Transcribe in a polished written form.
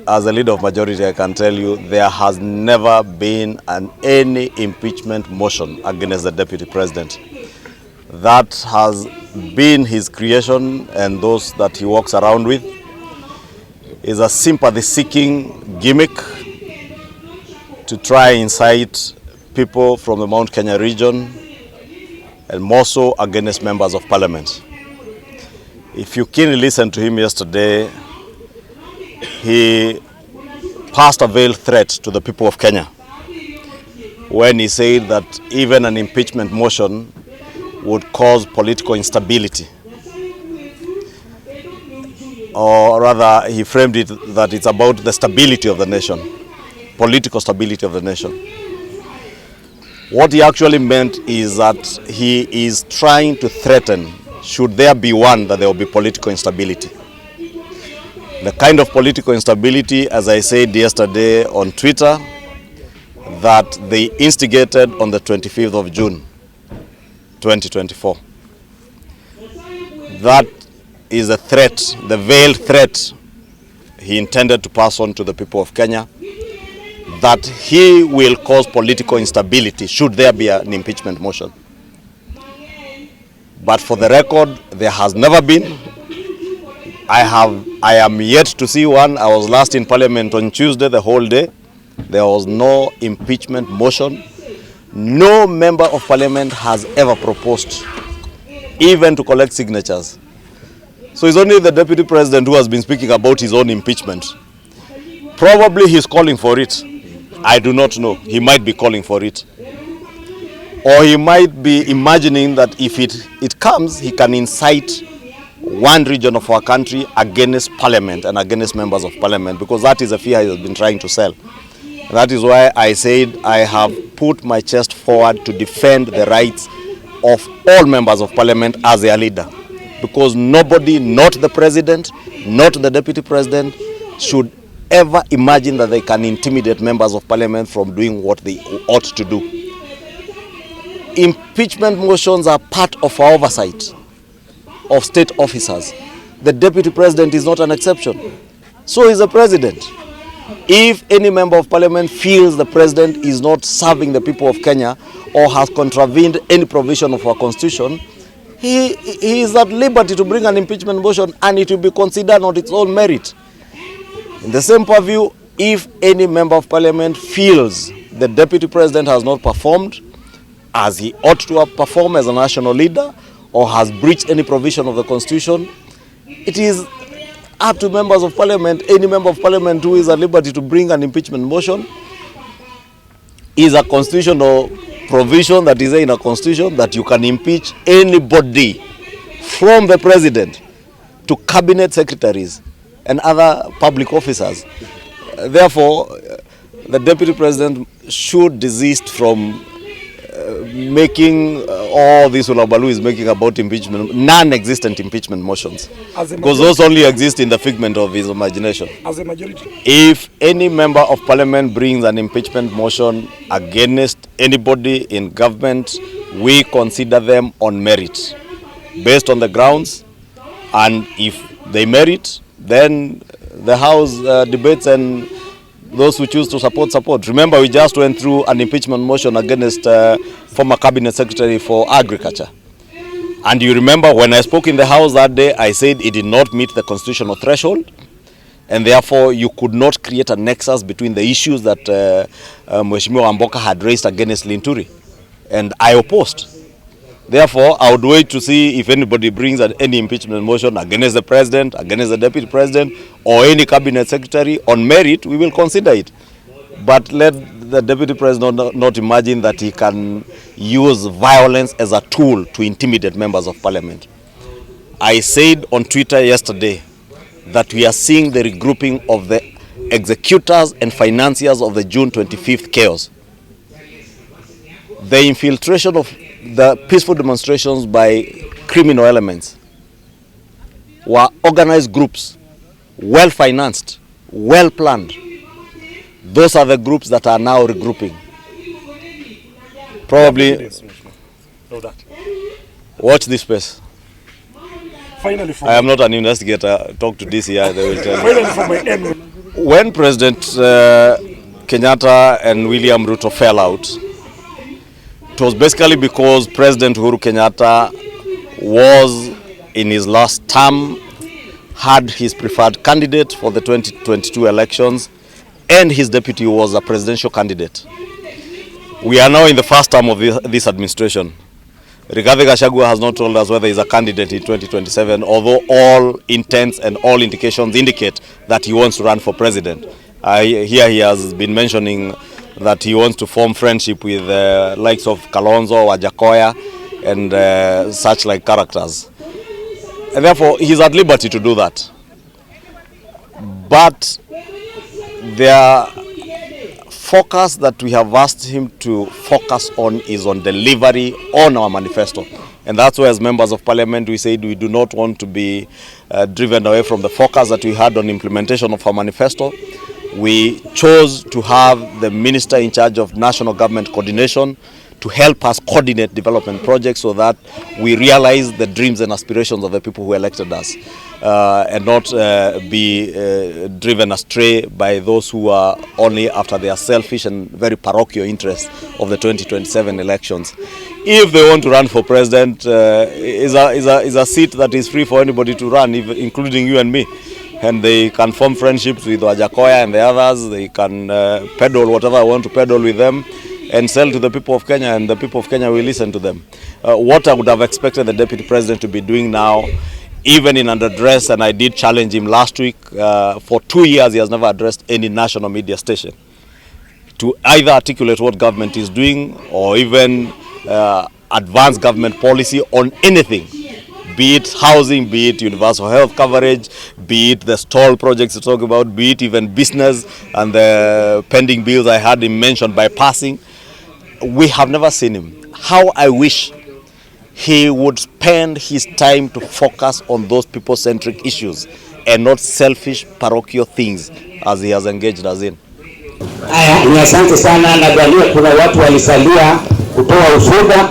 As a leader of majority, I can tell you there has never been any impeachment motion against the deputy president. That has been his creation, and those that he walks around with is a sympathy-seeking gimmick to try and incite people from the Mount Kenya region, and more so against members of parliament. If you keenly listened to him yesterday, he passed a veiled threat to the people of Kenya when he said that even an impeachment motion would cause political instability. Or rather, he framed it that it's about the stability of the nation, political stability of the nation. What he actually meant is that he is trying to threaten, should there be one, that there will be political instability. The kind of political instability, as I said yesterday on Twitter, that they instigated on the 25th of June, 2024. That is a threat, the veiled threat he intended to pass on to the people of Kenya, that he will cause political instability should there be an impeachment motion. But for the record, there has never been. I am yet to see one. I was last in Parliament on Tuesday, the whole day. There was no impeachment motion. No member of Parliament has ever proposed even to collect signatures. So it's only the Deputy President who has been speaking about his own impeachment. Probably he's calling for it. I do not know. He might be calling for it. Or he might be imagining that if it comes, he can incite one region of our country against Parliament and against members of Parliament, because that is a fear he has been trying to sell. That is why I said I have put my chest forward to defend the rights of all members of Parliament as their leader. Because nobody, not the President, not the Deputy President, should ever imagine that they can intimidate members of Parliament from doing what they ought to do. Impeachment motions are part of our oversight of state officers. The Deputy President is not an exception. So is the President. If any member of Parliament feels the President is not serving the people of Kenya or has contravened any provision of our Constitution, he is at liberty to bring an impeachment motion, and it will be considered on its own merit. In the same purview, if any member of Parliament feels the Deputy President has not performed as he ought to have performed as a national leader, or has breached any provision of the Constitution, it is up to members of Parliament. Any member of Parliament who is at liberty to bring an impeachment motion is a constitutional provision that is in a constitution that you can impeach anybody from the President to cabinet secretaries and other public officers. Therefore, the Deputy President should desist from making all this Ulabalu is making about impeachment, non-existent impeachment motions, because those only exist in the figment of his imagination. As a majority, if any member of Parliament brings an impeachment motion against anybody in government, we consider them on merit, based on the grounds, and if they merit, then the House debates, and those who choose to support. Remember, we just went through an impeachment motion against former Cabinet Secretary for Agriculture. And you remember when I spoke in the House that day, I said it did not meet the constitutional threshold, and therefore you could not create a nexus between the issues that Mheshimiwa Amboka had raised against Linturi. And I opposed. Therefore, I would wait to see if anybody brings any impeachment motion against the President, against the Deputy President, or any Cabinet Secretary on merit. We will consider it. But let the Deputy President not imagine that he can use violence as a tool to intimidate members of Parliament. I said on Twitter yesterday that we are seeing the regrouping of the executors and financiers of the June 25th chaos. The infiltration of the peaceful demonstrations by criminal elements were organized groups, well financed, well planned. Those are the groups that are now regrouping. Probably watch this space. Finally, I am not an investigator. Talk to DCI, they will tell you. Finally, from my end. When President Kenyatta and William Ruto fell out, it was basically because President Uhuru Kenyatta was in his last term, had his preferred candidate for the 2022 elections, and his deputy was a presidential candidate. We are now in the first term of this administration. Rigathi Gachagua has not told us whether he's a candidate in 2027, although all intents and all indications indicate that he wants to run for president. Here he has been mentioning that he wants to form friendship with the likes of Kalonzo, Wajakoya, and such like characters. And therefore, he's at liberty to do that. But their focus that we have asked him to focus on is on delivery on our manifesto. And that's why as members of parliament we said we do not want to be driven away from the focus that we had on implementation of our manifesto. We chose to have the minister in charge of national government coordination to help us coordinate development projects so that we realize the dreams and aspirations of the people who elected us, and not be driven astray by those who are only after their selfish and very parochial interests of the 2027 elections. If they want to run for president, is a seat that is free for anybody to run, including you and me. And they can form friendships with Wajakoya and the others. They can peddle whatever I want to peddle with them and sell to the people of Kenya, and the people of Kenya will listen to them. What I would have expected the deputy president to be doing now, even in an address, and I did challenge him last week, for 2 years he has never addressed any national media station to either articulate what government is doing or even advance government policy on anything, be it housing, be it universal health coverage, be it the stall projects to talk about, be it even business and the pending bills I had him mentioned by passing. We have never seen him. How I wish he would spend his time to focus on those people-centric issues and not selfish parochial things as he has engaged us in. Ni asante sana, nadhania kuna watu walisalia kutoa ushuhuda.